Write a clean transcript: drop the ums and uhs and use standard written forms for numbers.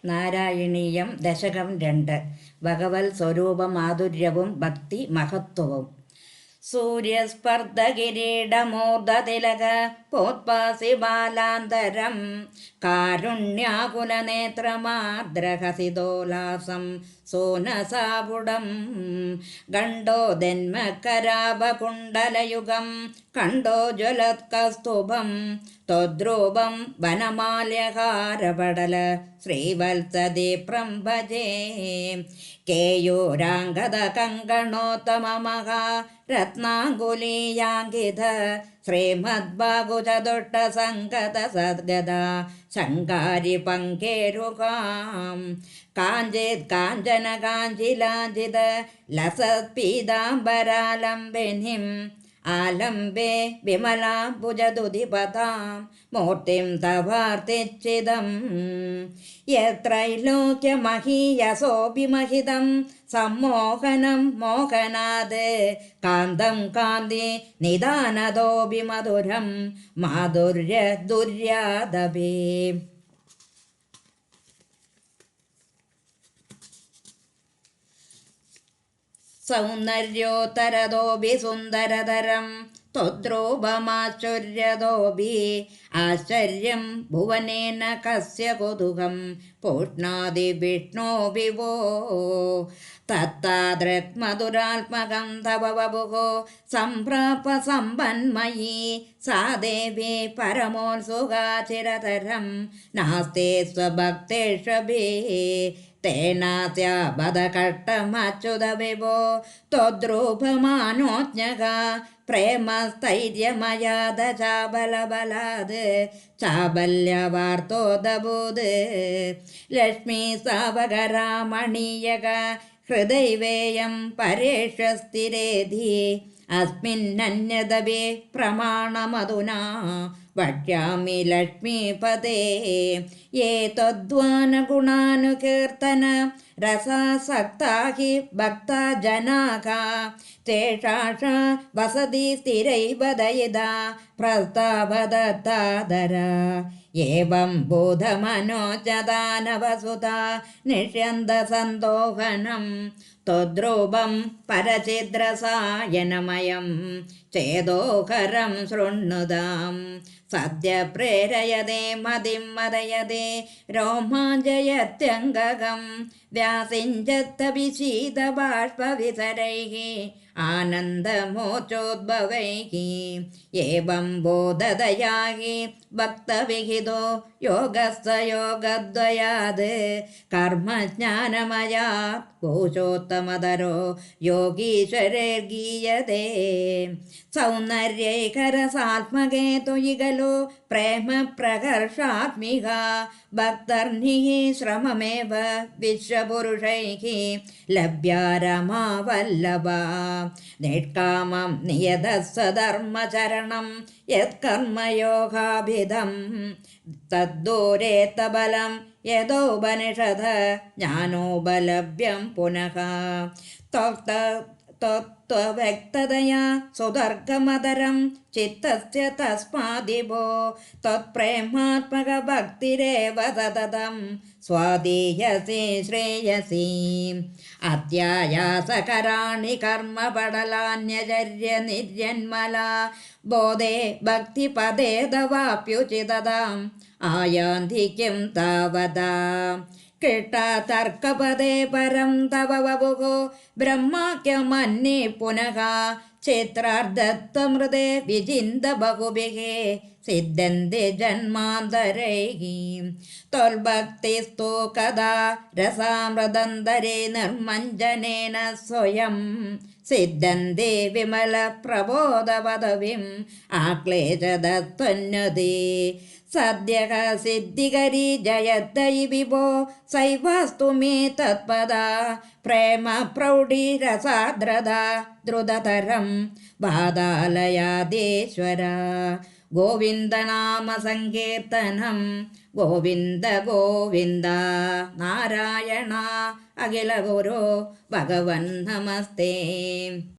നാരായണീയം ദശകം 2 ഭഗവത് സ്വരൂപമാധുര്യവും ഭക്തി മഹത്വവും. സൂര്യസ്പർദ്ധകിരീടമൂർധതിലക പോത്പാസി ബാലാന്തരം കാരുണ്യാകുലനേത്രമാർദ്രഹസിതോലാസം സോനസാപുടം ഗണ്ഡോദന്മകരാഭകുണ്ടലയുഗം കണ്ടോ ജ്വലത്കസ്തുഭം ത്വദ്രൂപം വനമാല്യഹാരപടല ശ്രീവത്സദീപ്രം ഭജേ കേയൂരാംഗദ കങ്കണോത്തമമഹാ രത്നാങ്കുലീയാങ്കിത ശ്രീമദ്ബാഹുചതുട്ട സംഗത സദ്ഗദ ശങ്കാരി പങ്കേരുകാം കാഞ്ചിത് കാഞ്ചന കാഞ്ചിലാഞ്ചിത ലസത് പീതാംബരാലംബിനിം ആലംബേ വിമലാംബുജദുതിപതാം മൂർത്തിം തവാർത്തിച്ചിദം യത്രൈലോക്യമഹീയസോഭിമഹിതം സമ്മോഹനം മോഹനാത് കാന്തം കാന്തി നിദാനതോഭിമധുരം മാധുര്യ ദുര്യാദപി. സൗന്ദര്യോത്തരതോഭി സുന്ദരതരം ത്വദ്രൂപമാശ്ചര്യതോഭി ആശ്ചര്യം ഭുവനേന കസ്യ കൊതുകം പൂഷ്ണാതി വിഷ്ണോ വിവോ തത്താദൃക്മധുരാത്മകം തവ വപുഃ സംപ്രാപ സമ്പന്മയീ സാ ദേവി പരമോത്സുകാ ചിരതരം നാസ്തി സ്വഭക്തേഷ്വഭി തേനാസ്യ ബദകഷ്ടമച്യുത വിഭോ ത്വദ്രൂപമാനോജ്ഞക പ്രേമസ്ഥൈര്യമയാദ ചാബലബലാത് ചാബല്യവാർത്തോദഭൂത് ലക്ഷ്മീ സാവകരാമണീയക ഹൃദൈവേയം പരേഷസ്ഥിരേധി അസ്മിന്നന്യദവേ പ്രമാണമധുനാ വക്ഷ്യാമി ലക്ഷ്മീപദേ യേ ത്വദ്വാനഗുണാനുകീർത്തന രസാസക്താ ഹി ഭക്താ ജനാഃ തേഷാം വസതി സ്ഥിരൈവ ദയിതാ പ്രസ്താവദത്താദര ഏവം ബോധമനോജദാനവസുതാ നിഷ്യന്ത സന്തോഹനം ത്വദ്രൂപം പരചിദ്രസായനമയം ചേതോഹരം ശൃണ്വതാം സദ്യ പ്രേരയതേ മതിം മദയതേ രോമാഞ്ചയത്യംഗകം വ്യാസിഞ്ചത്തഭിശീതബാഷ്പവിസരൈഃ ആനന്ദമോചോദ്ഭവൈഃ ഏവം ബോധദയാ ഹി ഭക്തവിഹിതോ യോഗസ്ഥ യോഗദ്വയാത് കർമ്മജ്ഞാനമയാത് പുരുഷോത്തമതരോ യോഗീശ്വരൈർഗീയതേ സൗന്ദര്യൈകരസാത്മകേതു യിഖലു പ്രേമ പ്രകർഷാത്മിക ഭക്തർനിഃ ശ്രമമേവ വിശ്വപുരുഷൈഃ ലഭ്യാ രമാവല്ലഭ നിഷ്കാമം നിയതസ്വധർമ്മചരണം യത്കർമ്മയോഗാഭിധം തദ്ദൂരേത്തബലം യഥോപനിഷദ ജ്ഞാനോപലഭ്യം പുനഃ ത്വവ്യക്തതയാ സുദർഗമതരം ചിത്തസ്യ തസ്മാദിഭോ ത്വത്പ്രേമാത്മക ഭക്തിരേവ സതതം സ്വാദീയസി ശ്രേയസി അത്യായാസകരാണി കർമ്മപടലാന്യചര്യ നിർജന്മലാ ബോധേ ഭക്തിപദേ തവാപ്യുചിതതാം ആയാന്തിക്യം താവതാ കൃഷ്ണതർക്കപദേ പരം തവ വപുഃ ബ്രഹ്മാഖ്യമന്യേ പുനഃ ചിത്രാർദ്ധത്വമൃതേ വിചിന്ത ബഹുഭിः സിദ്ധ്യന്തി ജന്മാന്തരൈः ത്വൽഭക്തിസ്തു കഥാ രസാമൃതന്തരേ നിർമ്മഞ്ജനേന സ്വയം സിദ്ധ്യന്തി വിമല പ്രബോധപദവിം ആക്ലേശദത്വന്യതേ സദ്യഃ സിദ്ധികരീ ജയദ്ദയി വിഭോ സൈവാസ്തു മേ തത്പദാ പ്രേമ പ്രൗഢി രസാദ്രത ദ്രുതതരം ബാധാലയാദേശ്വര ഗോവിന്ദനാമ സങ്കീർത്തനം ഗോവിന്ദ ഗോവിന്ദ നാരായണ അഖില ഗുരോ ഭഗവൻ നമസ്തേ.